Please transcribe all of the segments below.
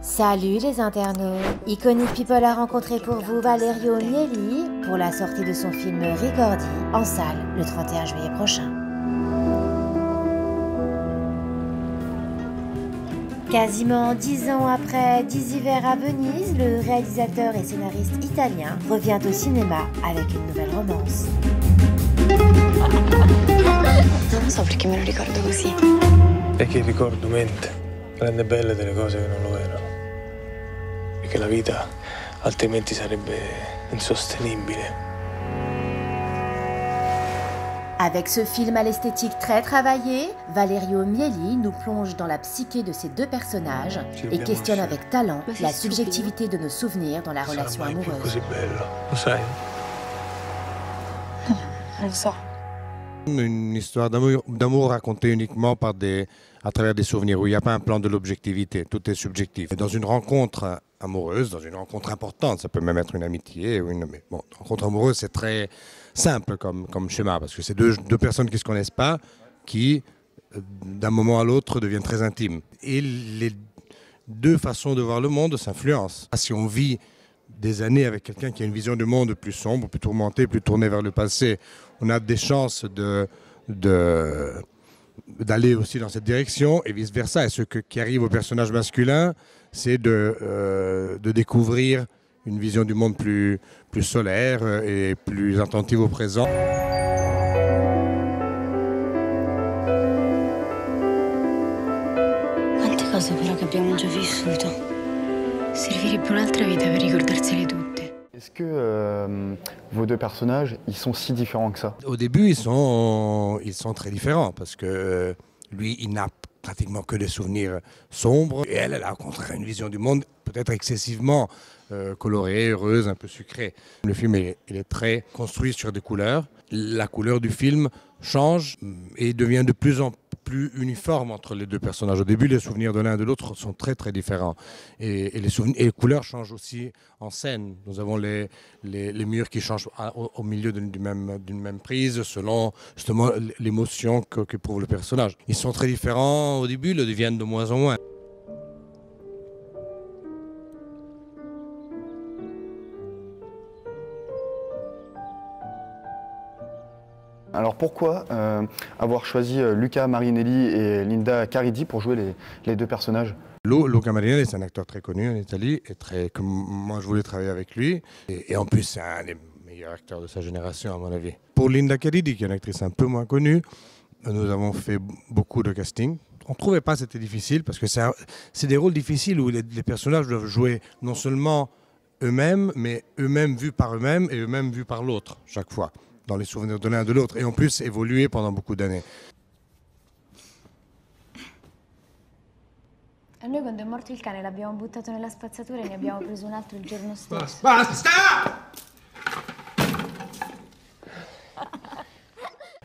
Salut les internautes, Iconic People a rencontré pour vous Valerio Mieli pour la sortie de son film Ricordi en salle le 31 juillet prochain. Quasiment 10 ans après 10 hivers à Venise, le réalisateur et scénariste italien revient au cinéma avec une nouvelle romance. Non so perché me lo ricordo così. È che il ricordo mente, rende belle delle cose che non lo erano. E che la vita altrimenti sarebbe insostenibile. Avec ce film à l'esthétique très travaillée, Valerio Mieli nous plonge dans la psyché de ces deux personnages et questionne avec talent la subjectivité de nos souvenirs dans la relation amoureuse. Così bello, lo sai? Non so. Une histoire d'amour racontée uniquement à travers des souvenirs, où il n'y a pas un plan de l'objectivité, tout est subjectif. Et dans une rencontre amoureuse, dans une rencontre importante, ça peut même être une amitié, mais bon, une rencontre amoureuse, c'est très simple comme schéma, parce que c'est deux personnes qui ne se connaissent pas, qui, d'un moment à l'autre, deviennent très intimes. Et les deux façons de voir le monde s'influencent. Si on vit des années avec quelqu'un qui a une vision du monde plus sombre, plus tourmentée, plus tournée vers le passé, on a des chances d'aller aussi dans cette direction et vice-versa. Et ce qui arrive au personnage masculin, c'est de découvrir une vision du monde plus solaire et plus attentive au présent. Quante cose però che abbiamo già vissuto. Servirebbe un'altra vita per ricordarsele tutte. Est-ce que vos deux personnages, ils sont si différents que ça? Au début, ils sont très différents parce que lui, il n'a pratiquement que des souvenirs sombres et elle a au contraire une vision du monde peut-être excessivement colorée, heureuse, un peu sucrée. Le film il est très construit sur des couleurs. La couleur du film change et devient de plus en plus uniforme entre les deux personnages. Au début, les souvenirs de l'un et de l'autre sont très très différents. Et les couleurs changent aussi en scène. Nous avons les murs qui changent au milieu d'une même prise selon justement l'émotion qu'éprouve le personnage. Ils sont très différents au début, ils le deviennent de moins en moins. Alors pourquoi avoir choisi Luca Marinelli et Linda Caridi pour jouer les deux personnages? Luca Marinelli, c'est un acteur très connu en Italie et moi je voulais travailler avec lui. Et en plus, c'est un des meilleurs acteurs de sa génération, à mon avis. Pour Linda Caridi, qui est une actrice un peu moins connue, nous avons fait beaucoup de casting. On ne trouvait pas que c'était difficile parce que c'est des rôles difficiles où les personnages doivent jouer non seulement eux-mêmes, mais eux-mêmes vus par eux-mêmes et eux-mêmes vus par l'autre, chaque fois, dans les souvenirs de l'un et de l'autre, et en plus évoluer pendant beaucoup d'années. Noi quando è morto il cane l'abbiamo buttato nella spazzatura e ne abbiamo preso un altro il giorno stesso. Basta!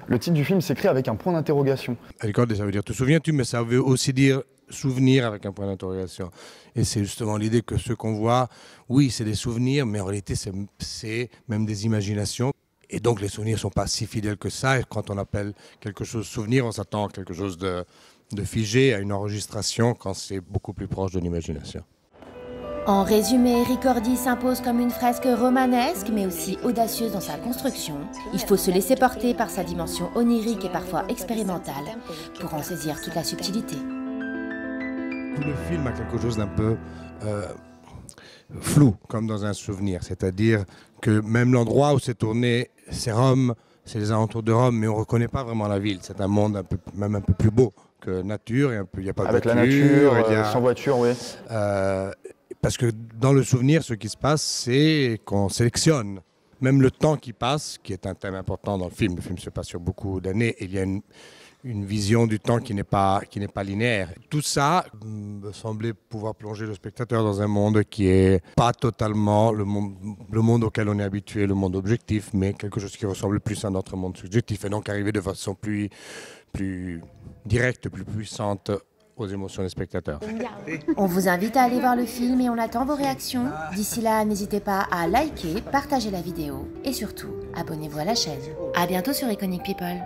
Le titre du film s'écrit avec un point d'interrogation. Ricordi, ça veut dire te souviens-tu, mais ça veut aussi dire souvenir avec un point d'interrogation. Et c'est justement l'idée que ce qu'on voit, oui, c'est des souvenirs, mais en réalité, c'est même des imaginations. Et donc les souvenirs ne sont pas si fidèles que ça. Et quand on appelle quelque chose souvenir, on s'attend à quelque chose de figé, à une enregistration, quand c'est beaucoup plus proche de l'imagination. En résumé, Ricordi s'impose comme une fresque romanesque, mais aussi audacieuse dans sa construction. Il faut se laisser porter par sa dimension onirique et parfois expérimentale pour en saisir toute la subtilité. Tout le film a quelque chose d'un peu flou, comme dans un souvenir. C'est-à-dire que même l'endroit où c'est tourné, c'est Rome, c'est les alentours de Rome, mais on ne reconnaît pas vraiment la ville. C'est un monde même un peu plus beau que nature. Il n'y a pas de avec voiture, la nature, sans voiture, oui. Parce que dans le souvenir, ce qui se passe, c'est qu'on sélectionne. Même le temps qui passe, qui est un thème important dans le film se passe sur beaucoup d'années, et il y a une vision du temps qui n'est pas linéaire. Tout ça me semblait pouvoir plonger le spectateur dans un monde qui n'est pas totalement le monde auquel on est habitué, le monde objectif, mais quelque chose qui ressemble plus à notre monde subjectif, et donc arriver de façon plus directe, plus puissante aux émotions des spectateurs. On vous invite à aller voir le film et on attend vos réactions. D'ici là, n'hésitez pas à liker, partager la vidéo et surtout, abonnez-vous à la chaîne. À bientôt sur Iconic People.